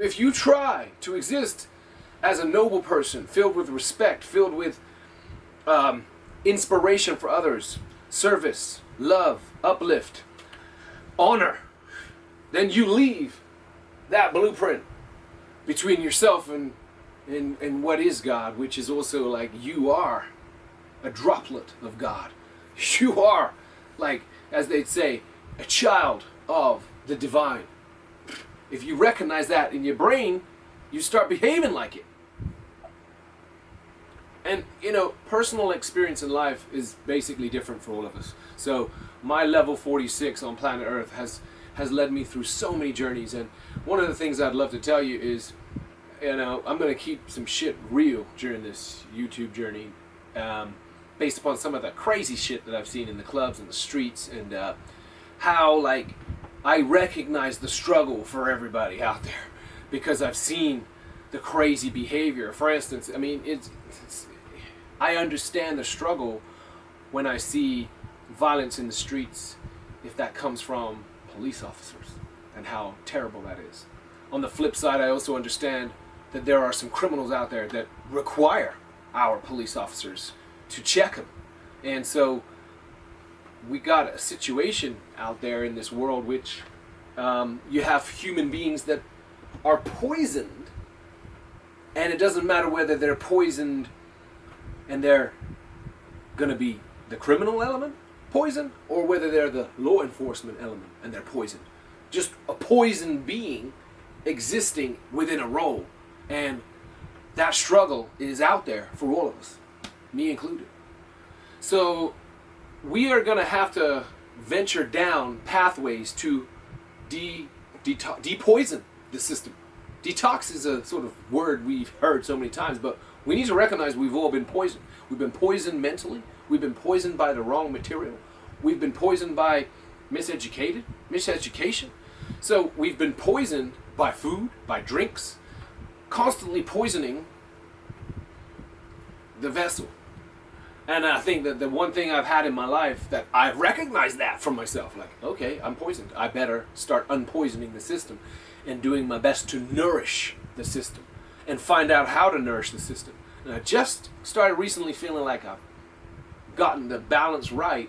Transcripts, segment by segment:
If you try to exist as a noble person, filled with respect, filled with inspiration for others, service, love, uplift, honor, then you leave that blueprint between yourself and what is God, which is also like you are a droplet of God. You are, like, as they'd say, a child of the divine. If you recognize that in your brain, you start behaving like it. And, you know, personal experience in life is basically different for all of us. So my level 46 on planet Earth has led me through so many journeys. And one of the things I'd love to tell you is, you know, I'm going to keep some shit real during this YouTube journey, based upon some of the crazy shit that I've seen in the clubs and the streets, and how, like, I recognize the struggle for everybody out there because I've seen the crazy behavior. For instance, I mean, I understand the struggle when I see violence in the streets, if that comes from police officers, and how terrible that is. On the flip side, I also understand that there are some criminals out there that require our police officers to check them. And so we got a situation out there in this world which you have human beings that are poisoned, and it doesn't matter whether they're poisoned and they're going to be the criminal element poisoned, or whether they're the law enforcement element and they're poisoned. Just a poisoned being existing within a role. And that struggle is out there for all of us, me included. So we are going to have to venture down pathways to depoison the system. Detox is a sort of word we've heard so many times, but we need to recognize we've all been poisoned. We've been poisoned mentally. We've been poisoned by the wrong material. We've been poisoned by miseducation. So we've been poisoned by food, by drinks, constantly poisoning the vessel. And I think that the one thing I've had in my life that I've recognized that from myself, like, okay, I'm poisoned. I better start unpoisoning the system and doing my best to nourish the system and find out how to nourish the system. And I just started recently feeling like I've gotten the balance right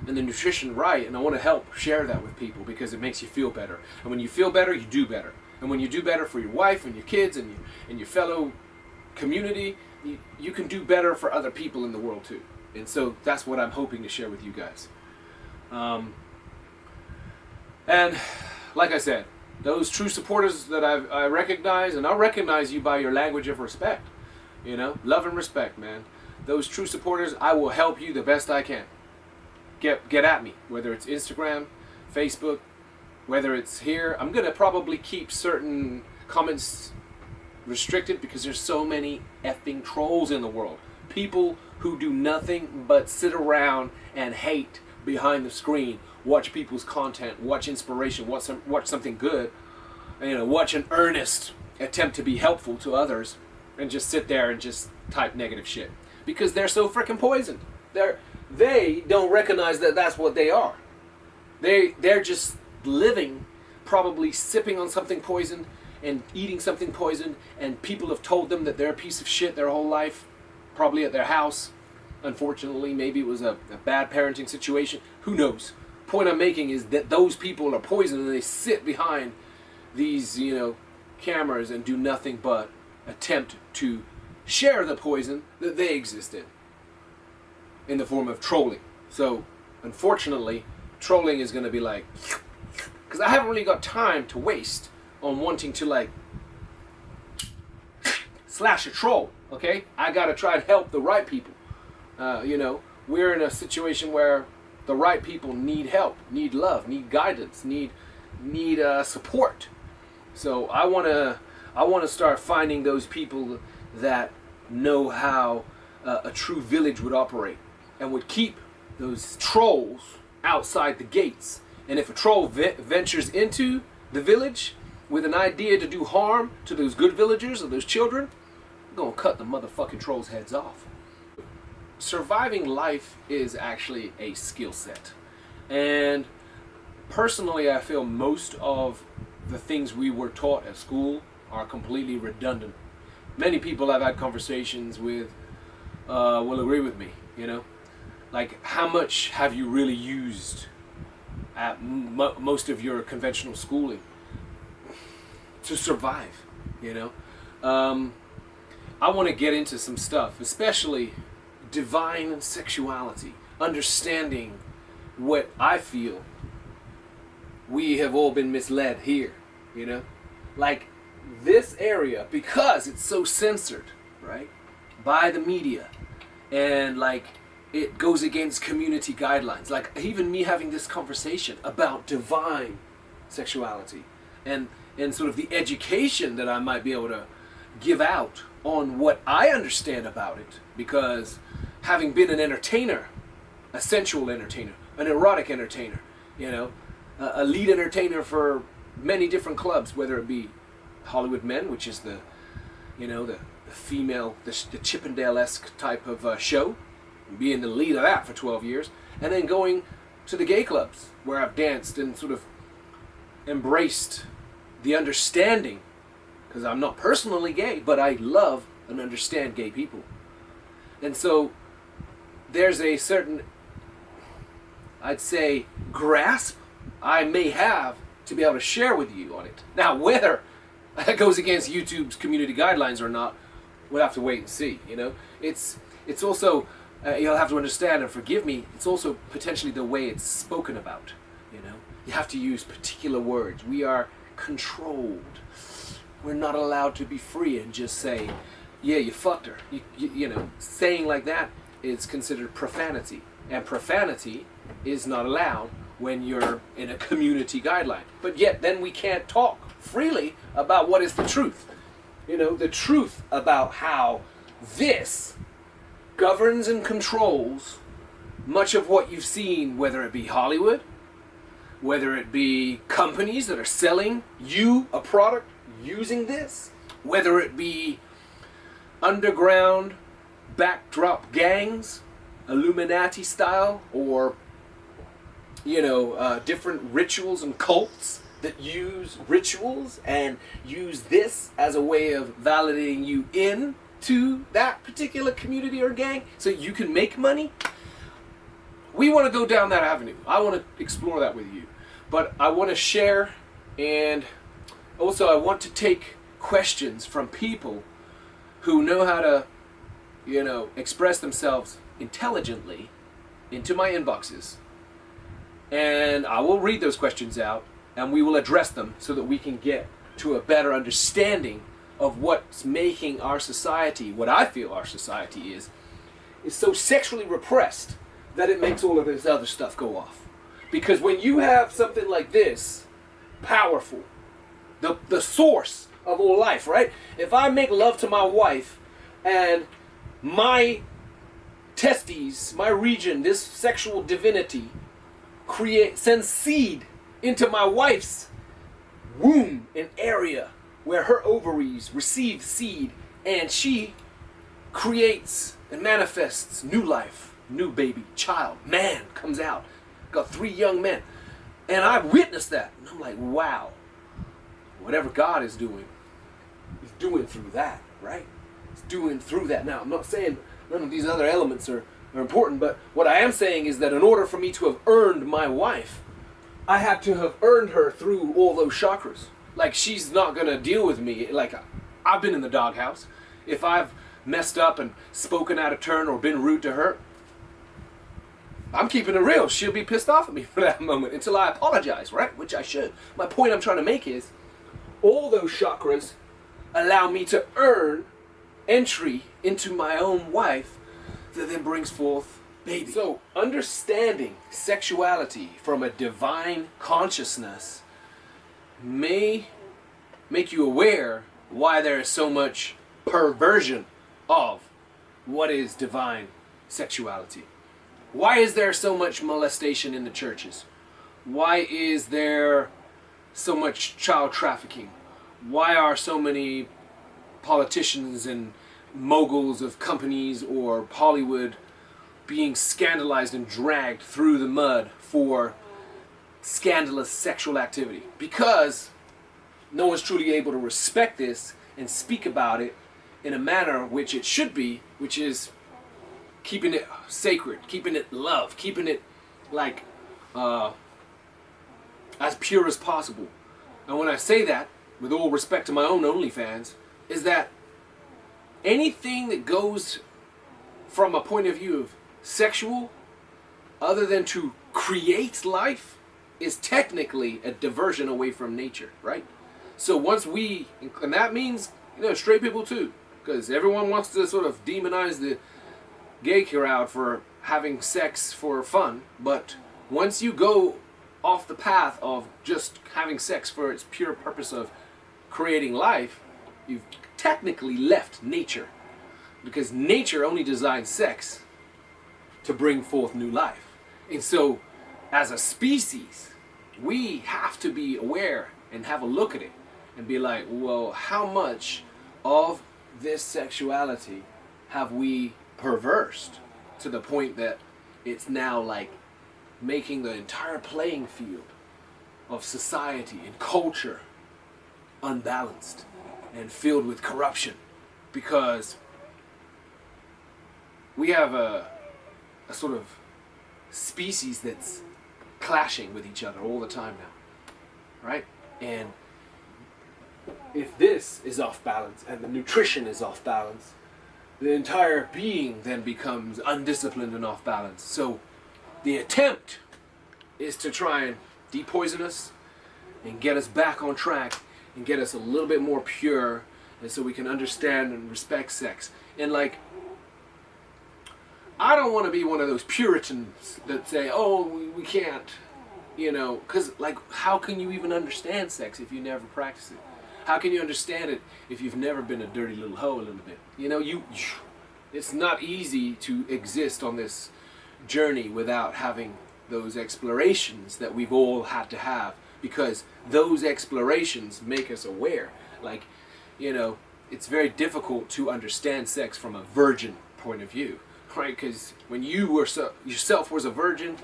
and the nutrition right, and I want to help share that with people because it makes you feel better. And when you feel better, you do better. And when you do better for your wife and your kids and your fellow community, you can do better for other people in the world too. And so that's what I'm hoping to share with you guys. And like I said, those true supporters that I recognize, and I'll recognize you by your language of respect. You know, love and respect, man. Those true supporters, I will help you the best I can. Get at me, whether it's Instagram, Facebook, whether it's here. I'm going to probably keep certain comments restricted because there's so many effing trolls in the world. People who do nothing but sit around and hate behind the screen, watch people's content, watch inspiration, watch something good, you know, watch an earnest attempt to be helpful to others, and just sit there and just type negative shit because they're so freaking poisoned. They don't recognize that that's what they are. They're just living, probably sipping on something poisoned and eating something poisoned, and people have told them that they're a piece of shit their whole life, probably at their house. Unfortunately, maybe it was a bad parenting situation. Who knows? Point I'm making is that those people are poisoned and they sit behind these, you know, cameras and do nothing but attempt to share the poison that they exist in the form of trolling. So, unfortunately, trolling is going to be like, because I haven't really got time to waste on wanting to, like, slash a troll, okay? I got to try and help the right people. You know, we're in a situation where the right people need help, need love, need guidance, need support. So I want to start finding those people that know how a true village would operate and would keep those trolls outside the gates. And if a troll ventures into the village with an idea to do harm to those good villagers or those children, I'm gonna cut the motherfucking trolls' heads off. Surviving life is actually a skill set. And personally, I feel most of the things we were taught at school are completely redundant. Many people I've had conversations with will agree with me, you know? Like, how much have you really used at most of your conventional schooling to survive, you know? I want to get into some stuff, especially divine sexuality, understanding what I feel we have all been misled here, you know? Like, this area, because it's so censored, right, by the media, and like it goes against community guidelines. Like, even me having this conversation about divine sexuality and sort of the education that I might be able to give out on what I understand about it, because having been an entertainer, a sensual entertainer, an erotic entertainer, you know, a lead entertainer for many different clubs, whether it be Hollywood Men, which is the, you know, the female, the Chippendale-esque type of show, being the lead of that for 12 years, and then going to the gay clubs where I've danced and sort of embraced the understanding, because I'm not personally gay, but I love and understand gay people. And so there's a certain, I'd say, grasp I may have to be able to share with you on it. Now, whether that goes against YouTube's community guidelines or not, we'll have to wait and see, you know? It's also, you'll have to understand and forgive me, it's also potentially the way it's spoken about, you know? You have to use particular words. We are controlled. We're not allowed to be free and just say, yeah, you fucked her. You know, saying like that is considered profanity. And profanity is not allowed when you're in a community guideline. But yet then we can't talk freely about what is the truth. You know, the truth about how this governs and controls much of what you've seen, whether it be Hollywood, whether it be companies that are selling you a product using this, whether it be underground backdrop gangs, Illuminati style, or, you know, different rituals and cults that use rituals and use this as a way of validating you into that particular community or gang so you can make money. We want to go down that avenue. I want to explore that with you. But I want to share, and also I want to take questions from people who know how to, you know, express themselves intelligently into my inboxes. And I will read those questions out, and we will address them so that we can get to a better understanding of what's making our society, what I feel our society is so sexually repressed that it makes all of this other stuff go off. Because when you have something like this, powerful, the source of all life, right? If I make love to my wife and my testes, my region, this sexual divinity, sends seed into my wife's womb, an area where her ovaries receive seed, and she creates and manifests new life, new baby, child, man comes out. Got 3 young men. And I witnessed that. And I'm like, wow. Whatever God is doing, He's doing through that, right? He's doing through that. Now, I'm not saying none of these other elements are important, but what I am saying is that in order for me to have earned my wife, I had to have earned her through all those chakras. Like, she's not going to deal with me. Like, I've been in the doghouse. If I've messed up and spoken out of turn or been rude to her, I'm keeping it real. She'll be pissed off at me for that moment until I apologize, right? Which I should. My point I'm trying to make is all those chakras allow me to earn entry into my own wife that then brings forth baby. So understanding sexuality from a divine consciousness may make you aware why there is so much perversion of what is divine sexuality. Why is there so much molestation in the churches? Why is there so much child trafficking? Why are so many politicians and moguls of companies or Hollywood being scandalized and dragged through the mud for scandalous sexual activity? Because no one's truly able to respect this and speak about it in a manner which it should be, which is keeping it sacred, keeping it love, keeping it like as pure as possible. And when I say that, with all respect to my own OnlyFans, is that anything that goes from a point of view of sexual, other than to create life, is technically a diversion away from nature, right? So once we, and that means, you know, straight people too, because everyone wants to sort of demonize the gay crowd for having sex for fun, but once you go off the path of just having sex for its pure purpose of creating life, you've technically left nature, because nature only designed sex to bring forth new life. And so as a species, we have to be aware and have a look at it and be like, well, how much of this sexuality have we perversed to the point that it's now like making the entire playing field of society and culture unbalanced and filled with corruption, because we have a sort of species that's clashing with each other all the time now, right? And if this is off balance and the nutrition is off balance, the entire being then becomes undisciplined and off balance. So the attempt is to try and depoison us and get us back on track and get us a little bit more pure, and so we can understand and respect sex. And like, I don't want to be one of those Puritans that say, oh, we can't, you know, because like, how can you even understand sex if you never practice it? How can you understand it if you've never been a dirty little hoe a little bit? You know, it's not easy to exist on this journey without having those explorations that we've all had to have, because those explorations make us aware. Like, you know, it's very difficult to understand sex from a virgin point of view, right? Because when you were yourself was a virgin,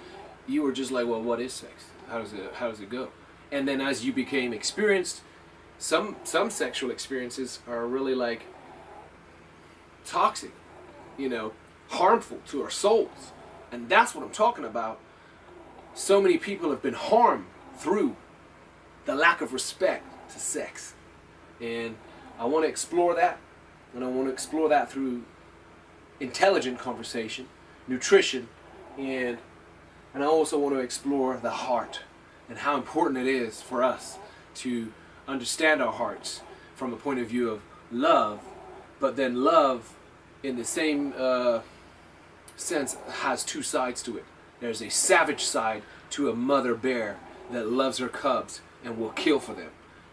you were just like, well, what is sex? How does it go? And then as you became experienced, some sexual experiences are really like toxic, you know, harmful to our souls. And that's what I'm talking about. So many people have been harmed through the lack of respect to sex. And I want to explore that. And I want to explore that through intelligent conversation, nutrition, and I also want to explore the heart and how important it is for us to understand our hearts from a point of view of love, but then love in the same sense has two sides to it. There's a savage side to a mother bear that loves her cubs and will kill for them.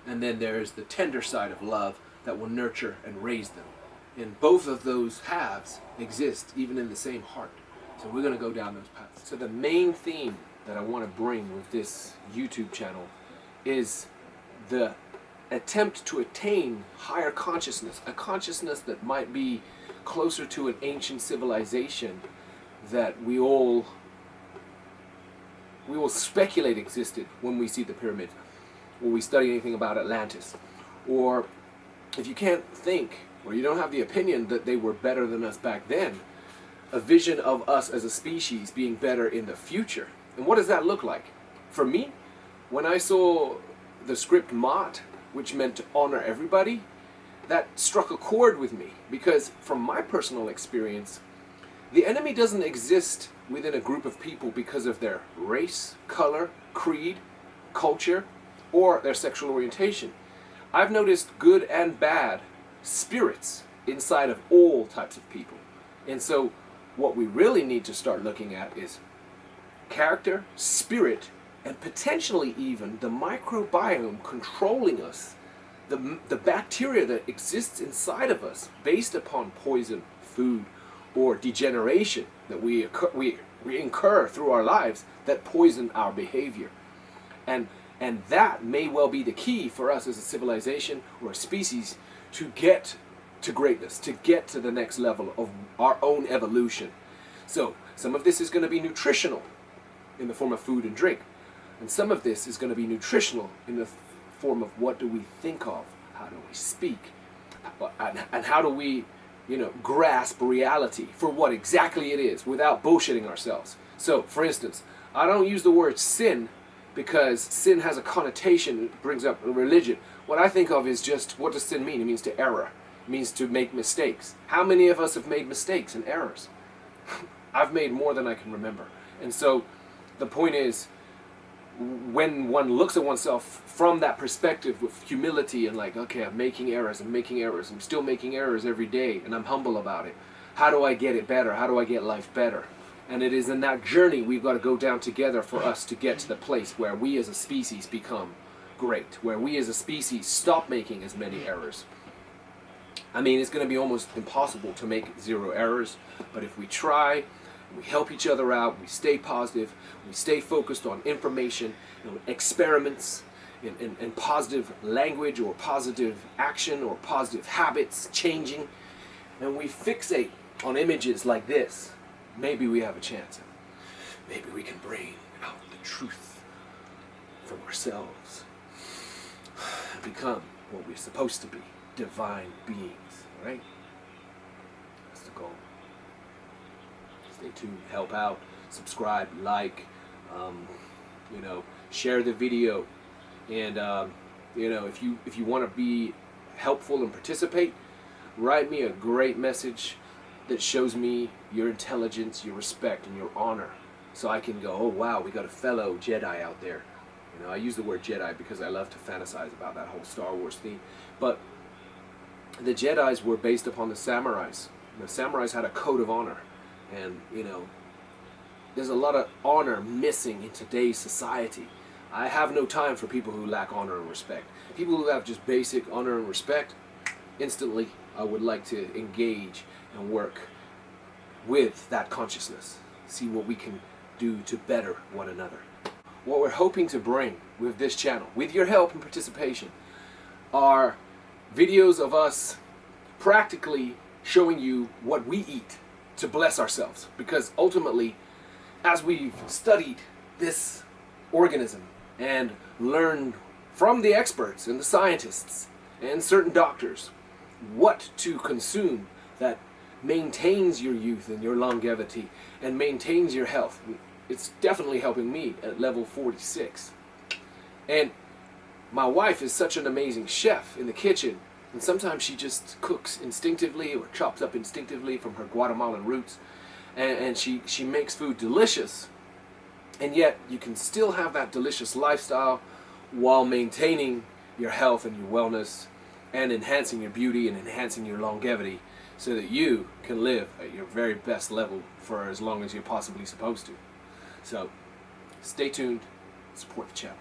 And then there's the tender side of love that will nurture and raise them. And both of those halves exist even in the same heart. So we're going to go down those paths. So the main theme that I want to bring with this YouTube channel is the attempt to attain higher consciousness, a consciousness that might be closer to an ancient civilization that we all speculate existed when we see the pyramids, or we study anything about Atlantis. Or if you can't think, or you don't have the opinion that they were better than us back then, a vision of us as a species being better in the future. And what does that look like? For me, when I saw the script Mot, which meant to honor everybody, that struck a chord with me, because from my personal experience, the enemy doesn't exist within a group of people because of their race, color, creed, culture, or their sexual orientation. I've noticed good and bad spirits inside of all types of people. And so what we really need to start looking at is character, spirit, and potentially even the microbiome controlling us, the bacteria that exists inside of us based upon poison, food, or degeneration that we incur through our lives that poison our behavior. And that may well be the key for us as a civilization or a species to get to greatness, to get to the next level of our own evolution. So some of this is going to be nutritional in the form of food and drink, and some of this is going to be nutritional in the form of what do we think of, how do we speak, and how do we, grasp reality for what exactly it is without bullshitting ourselves. So, for instance, I don't use the word sin because sin has a connotation, it brings up religion. What I think of is just, what does sin mean? It means to error. It means to make mistakes. How many of us have made mistakes and errors? I've made more than I can remember. And so the point is, when one looks at oneself from that perspective with humility and like, okay, I'm making errors, I'm still making errors every day, and I'm humble about it. How do I get it better? How do I get life better? And it is in that journey we've got to go down together for us to get to the place where we as a species become great, where we as a species stop making as many errors. I mean, it's going to be almost impossible to make 0 errors, but if we try, we help each other out, we stay positive, we stay focused on information, experiments, and positive language or positive action or positive habits changing, and we fixate on images like this, maybe we have a chance. Maybe we can bring out the truth from ourselves and become what we're supposed to be, divine beings, right? That's the goal. Stay tuned, help out, subscribe, like, share the video, and if you want to be helpful and participate, write me a great message that shows me your intelligence, your respect, and your honor, so I can go, oh wow, we got a fellow Jedi out there. I use the word Jedi because I love to fantasize about that whole Star Wars theme, but the Jedis were based upon the samurais. The samurais had a code of honor. And, there's a lot of honor missing in today's society. I have no time for people who lack honor and respect. People who have just basic honor and respect, instantly I would like to engage and work with that consciousness. See what we can do to better one another. What we're hoping to bring with this channel, with your help and participation, are videos of us practically showing you what we eat to bless ourselves, because ultimately, as we've studied this organism and learned from the experts and the scientists and certain doctors what to consume that maintains your youth and your longevity and maintains your health, it's definitely helping me at level 46. And my wife is such an amazing chef in the kitchen. And sometimes she just cooks instinctively or chops up instinctively from her Guatemalan roots. And she makes food delicious. And yet you can still have that delicious lifestyle while maintaining your health and your wellness and enhancing your beauty and enhancing your longevity so that you can live at your very best level for as long as you're possibly supposed to. So stay tuned, support the channel.